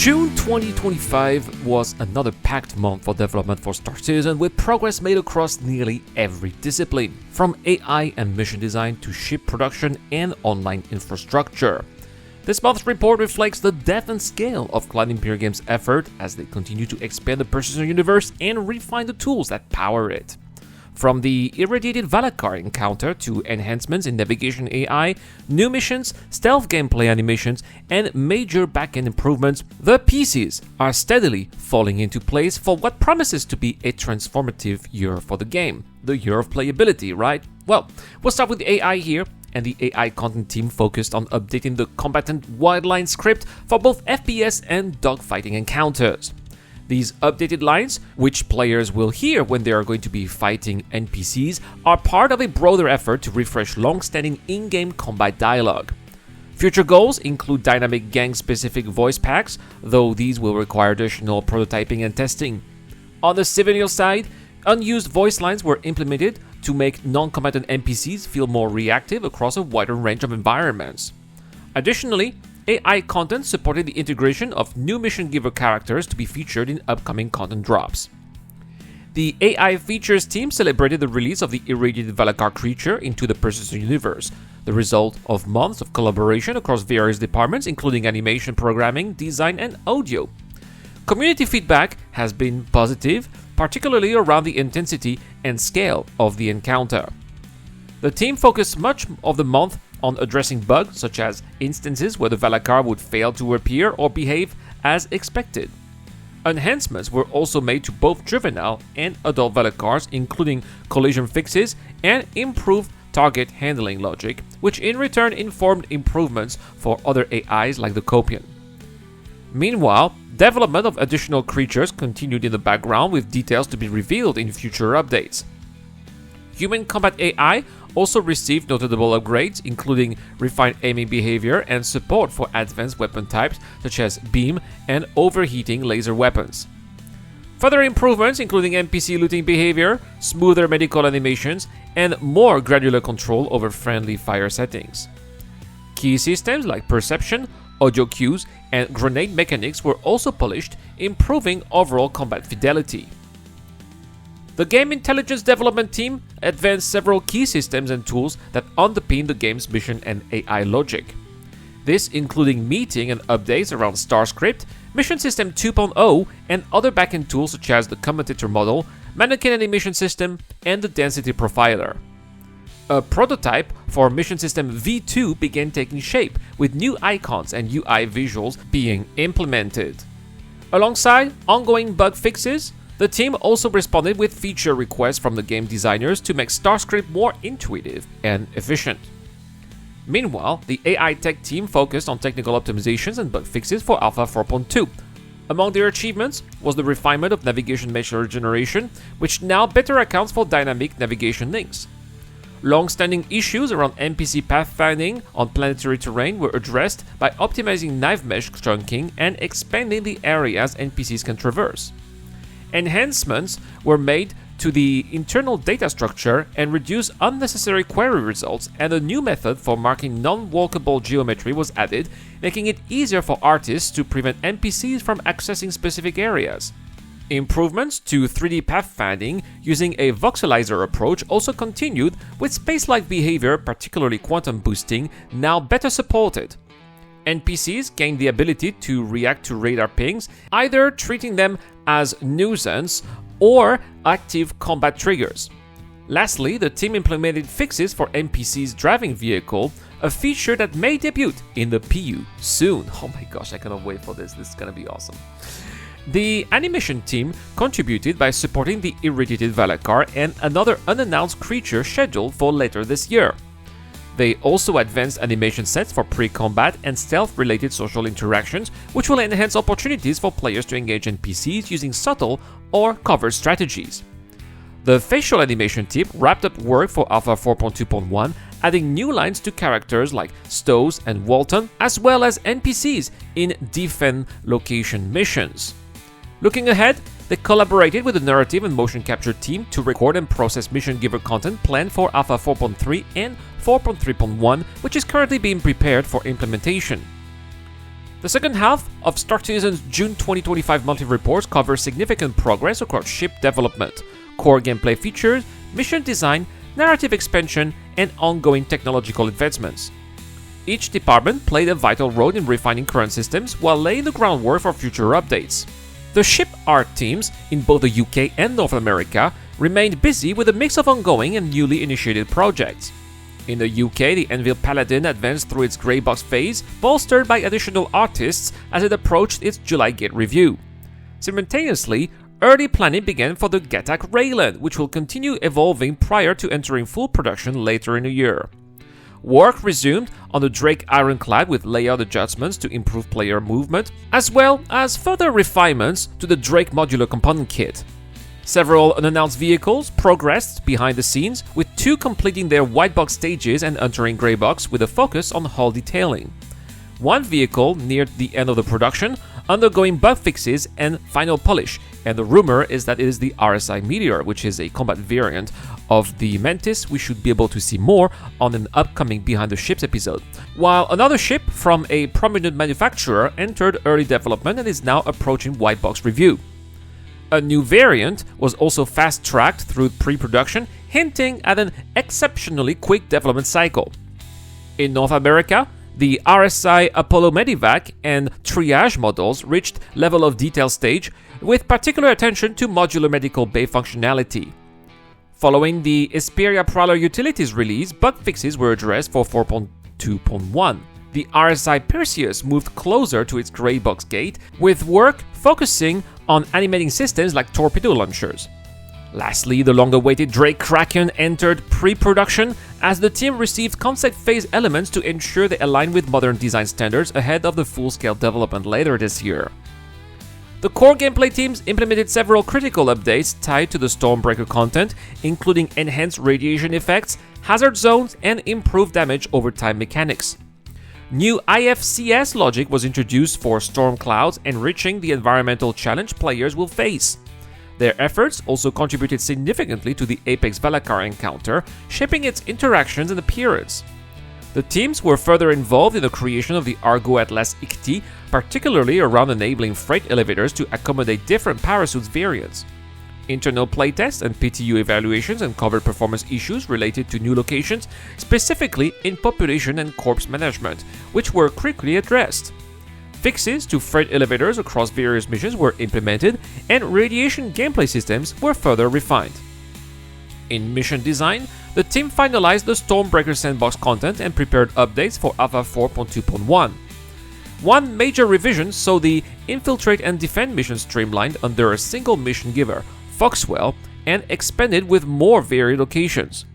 June 2025 was another packed month for development for Star Citizen, with progress made across nearly every discipline, from AI and mission design to ship production and online infrastructure. This month's report reflects the depth and scale of Cloud Imperium Games' effort as they continue to expand the Persistent universe and refine the tools that power it. From the irradiated Valakkar encounter to enhancements in navigation AI, new missions, stealth gameplay animations, and major backend improvements, the pieces are steadily falling into place for what promises to be a transformative year for the game. The year of playability, right? Well, we'll start with the AI here, and the AI content team focused on updating the combatant wildline script for both FPS and dogfighting encounters. These updated lines, which players will hear when they are going to be fighting NPCs, are part of a broader effort to refresh long-standing in-game combat dialogue. Future goals include dynamic gang-specific voice packs, though these will require additional prototyping and testing. On the civilian side, unused voice lines were implemented to make non-combatant NPCs feel more reactive across a wider range of environments. Additionally, AI content supported the integration of new mission giver characters to be featured in upcoming content drops. The AI features team celebrated the release of the irradiated Valakkar creature into the Persistent universe, the result of months of collaboration across various departments including animation, programming, design, and audio. Community feedback has been positive, particularly around the intensity and scale of the encounter. The team focused much of the month on addressing bugs such as instances where the Valakkar would fail to appear or behave as expected. Enhancements were also made to both juvenile and adult Valakkars, including collision fixes and improved target handling logic, which in return informed improvements for other AIs like the Copian. Meanwhile, development of additional creatures continued in the background, with details to be revealed in future updates. Human combat AI also received notable upgrades, including refined aiming behavior and support for advanced weapon types such as beam and overheating laser weapons. Further improvements including NPC looting behavior, smoother medical animations, and more granular control over friendly fire settings. Key systems like perception, audio cues, and grenade mechanics were also polished, improving overall combat fidelity. The Game Intelligence Development Team advanced several key systems and tools that underpin the game's mission and AI logic. This including meeting and updates around StarScript, Mission System 2.0, and other backend tools such as the Commentator Model, Mannequin Animation System, and the Density Profiler. A prototype for Mission System V2 began taking shape, with new icons and UI visuals being implemented. Alongside ongoing bug fixes, the team also responded with feature requests from the game designers to make StarScript more intuitive and efficient. Meanwhile, the AI tech team focused on technical optimizations and bug fixes for Alpha 4.2. Among their achievements was the refinement of navigation mesh generation, which now better accounts for dynamic navigation links. Long-standing issues around NPC pathfinding on planetary terrain were addressed by optimizing knife mesh chunking and expanding the areas NPCs can traverse. Enhancements were made to the internal data structure and reduced unnecessary query results, and a new method for marking non-walkable geometry was added, making it easier for artists to prevent NPCs from accessing specific areas. Improvements to 3D pathfinding using a voxelizer approach also continued, with space-like behavior, particularly quantum boosting, now better supported. NPCs gained the ability to react to radar pings, either treating them as nuisance or active combat triggers. Lastly, the team implemented fixes for NPC's driving vehicle, a feature that may debut in the PU soon. Oh my gosh, I cannot wait for this. This is gonna be awesome. The animation team contributed by supporting the irradiated Valakkar and another unannounced creature scheduled for later this year. They also advanced animation sets for pre-combat and stealth-related social interactions, which will enhance opportunities for players to engage NPCs using subtle or covert strategies. The facial animation team wrapped up work for Alpha 4.2.1, adding new lines to characters like Stowe and Walton, as well as NPCs in defend location missions. Looking ahead, they collaborated with the narrative and motion capture team to record and process mission giver content planned for Alpha 4.3 and 4.3.1, which is currently being prepared for implementation. The second half of Star Citizen's June 2025 monthly reports covers significant progress across ship development, core gameplay features, mission design, narrative expansion, and ongoing technological advancements. Each department played a vital role in refining current systems while laying the groundwork for future updates. The ship art teams in both the UK and North America remained busy with a mix of ongoing and newly initiated projects. In the UK, the Anvil Paladin advanced through its grey box phase, bolstered by additional artists as it approached its July Gate review. Simultaneously, early planning began for the Gattac Rayland, which will continue evolving prior to entering full production later in the year. Work resumed on the Drake Ironclad with layout adjustments to improve player movement, as well as further refinements to the Drake modular component kit. Several unannounced vehicles progressed behind the scenes, with 2 completing their white box stages and entering grey box with a focus on hull detailing. One vehicle neared the end of the production, undergoing bug fixes and final polish, and the rumor is that it is the RSI Meteor, which is a combat variant of the Mantis we should be able to see more on an upcoming Behind the Ships episode. While another ship from a prominent manufacturer entered early development and is now approaching white box review. A new variant was also fast-tracked through pre-production, hinting at an exceptionally quick development cycle. In North America, the RSI Apollo Medivac and Triage models reached level of detail stage, with particular attention to modular medical bay functionality. Following the Esperia Prowler Utilities release, bug fixes were addressed for 4.2.1. The RSI Perseus moved closer to its grey box gate, with work focusing on animating systems like torpedo launchers. Lastly, the long-awaited Drake Kraken entered pre-production as the team received concept phase elements to ensure they align with modern design standards ahead of the full-scale development later this year. The core gameplay teams implemented several critical updates tied to the Stormbreaker content, including enhanced radiation effects, hazard zones, and improved damage over time mechanics. New IFCS logic was introduced for storm clouds, enriching the environmental challenge players will face. Their efforts also contributed significantly to the Apex Valakkar encounter, shaping its interactions and appearance. The teams were further involved in the creation of the Argo Atlas ICT, particularly around enabling freight elevators to accommodate different parasuits variants. Internal playtests and PTU evaluations uncovered performance issues related to new locations, specifically in population and corpse management, which were quickly addressed. Fixes to freight elevators across various missions were implemented, and radiation gameplay systems were further refined. In mission design, the team finalized the Stormbreaker sandbox content and prepared updates for Alpha 4.2.1. One major revision saw the Infiltrate and Defend mission streamlined under a single mission giver, Foxwell, and expanded with more varied locations.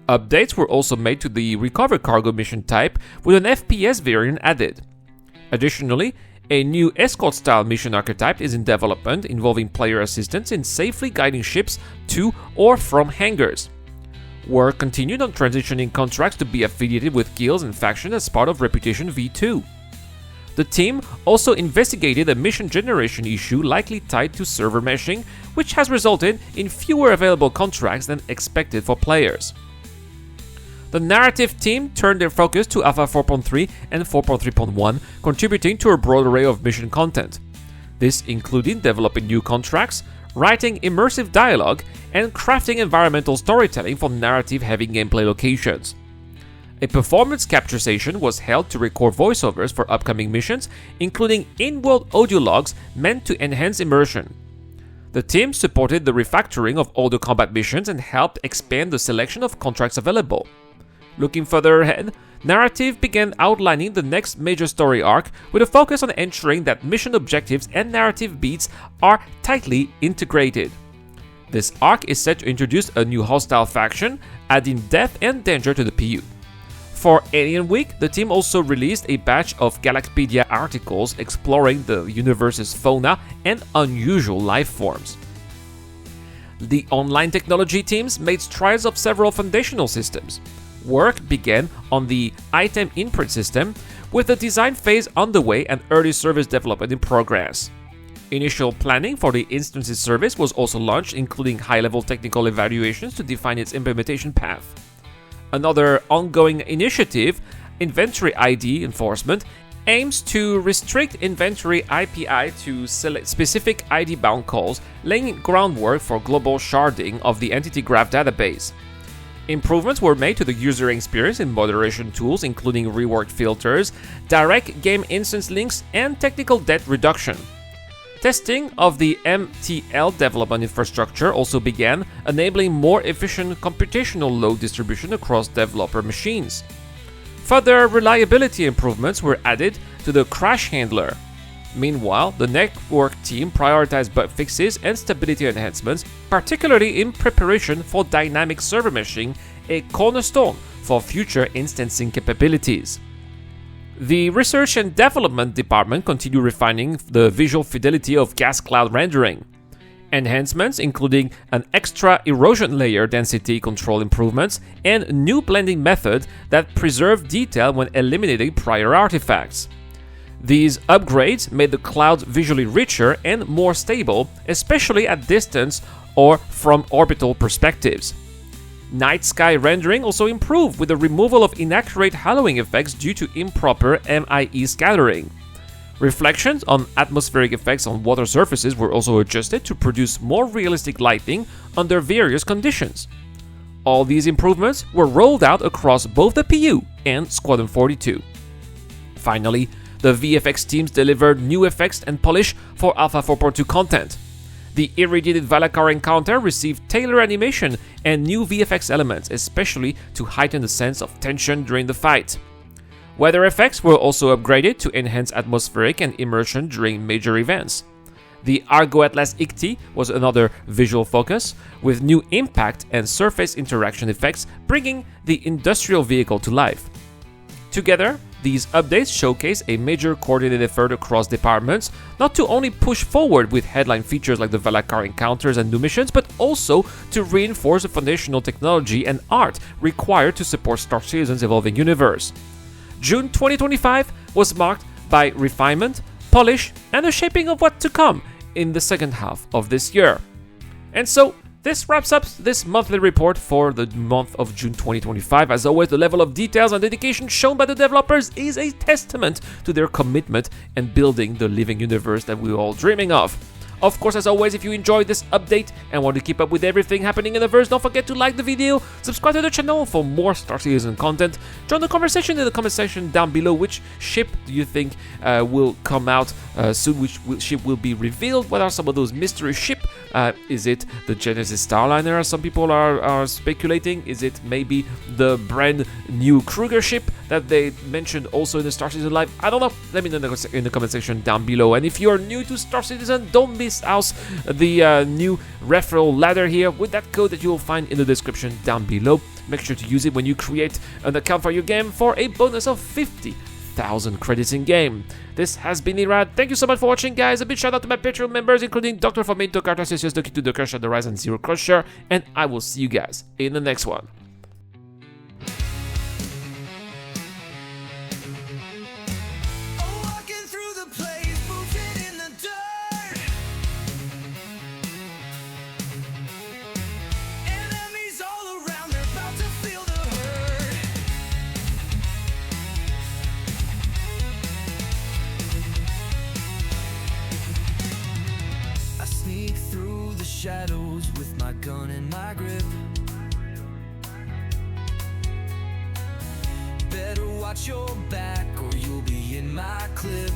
Updates were also made to the Recover Cargo mission type, with an FPS variant added. Additionally, a new escort-style mission archetype is in development, involving player assistance in safely guiding ships to or from hangars. Work continued on transitioning contracts to be affiliated with guilds and factions as part of Reputation V2. The team also investigated a mission generation issue likely tied to server meshing, which has resulted in fewer available contracts than expected for players. The narrative team turned their focus to Alpha 4.3 and 4.3.1, contributing to a broad array of mission content. This included developing new contracts, writing immersive dialogue, and crafting environmental storytelling for narrative-heavy gameplay locations. A performance capture session was held to record voiceovers for upcoming missions, including in-world audio logs meant to enhance immersion. The team supported the refactoring of older combat missions and helped expand the selection of contracts available. Looking further ahead, Narrative began outlining the next major story arc with a focus on ensuring that mission objectives and narrative beats are tightly integrated. This arc is set to introduce a new hostile faction, adding depth and danger to the PU. For Alien Week, the team also released a batch of Galacpedia articles exploring the universe's fauna and unusual life forms. The online technology teams made strides of several foundational systems. Work began on the item input system, with the design phase underway and early service development in progress. Initial planning for the instances service was also launched, including high-level technical evaluations to define its implementation path. Another ongoing initiative, inventory ID enforcement, aims to restrict inventory API to specific ID-bound calls, laying groundwork for global sharding of the entity graph database. Improvements were made to the user experience in moderation tools, including reworked filters, direct game instance links, and technical debt reduction. Testing of the MTL development infrastructure also began, enabling more efficient computational load distribution across developer machines. Further reliability improvements were added to the crash handler. Meanwhile, the network team prioritized bug fixes and stability enhancements, particularly in preparation for dynamic server meshing, a cornerstone for future instancing capabilities. The research and development department continued refining the visual fidelity of gas cloud rendering. Enhancements, including an extra erosion layer density control improvements and new blending method that preserve detail when eliminating prior artifacts. These upgrades made the cloud visually richer and more stable, especially at distance or from orbital perspectives. Night sky rendering also improved with the removal of inaccurate haloing effects due to improper MIE scattering. Reflections on atmospheric effects on water surfaces were also adjusted to produce more realistic lighting under various conditions. All these improvements were rolled out across both the PU and Squadron 42. Finally, the VFX teams delivered new effects and polish for Alpha 4.2 content. The irradiated Valakkar encounter received tailored animation and new VFX elements, especially to heighten the sense of tension during the fight. Weather effects were also upgraded to enhance atmospheric and immersion during major events. The Argo Atlas ICTI was another visual focus, with new impact and surface interaction effects bringing the industrial vehicle to life. Together, these updates showcase a major coordinated effort across departments, not to only push forward with headline features like the Valakkar encounters and new missions, but also to reinforce the foundational technology and art required to support Star Citizen's evolving universe. June 2025 was marked by refinement, polish, and the shaping of what to come in the second half of this year. And so, this wraps up this monthly report for the month of June 2025. As always, the level of details and dedication shown by the developers is a testament to their commitment and building the living universe that we're all dreaming of. Of course, as always, if you enjoyed this update and want to keep up with everything happening in the verse, don't forget to like the video, subscribe to the channel for more Star Citizen content, join the conversation in the comment section down below. Which ship do you think will come out soon? Which ship will be revealed? What are some of those mystery ships? Is it the Genesis Starliner, as some people are speculating? Is it maybe the brand new Kruger ship that they mentioned also in the Star Citizen Live? I don't know. Let me know in the comment section down below. And if you are new to Star Citizen, don't miss out the new referral ladder here with that code that you will find in the description down below. Make sure to use it when you create an account for your game for a bonus of 50,000 credits in game. This has been Irad. Thank you so much for watching, guys. A big shout out to my Patreon members, including Dr. Fomento, Cartasius, Doki to the Crush, the Rise, and Zero Crusher. And I will see you guys in the next one. Shadows with my gun in my grip. Better watch your back or you'll be in my clip.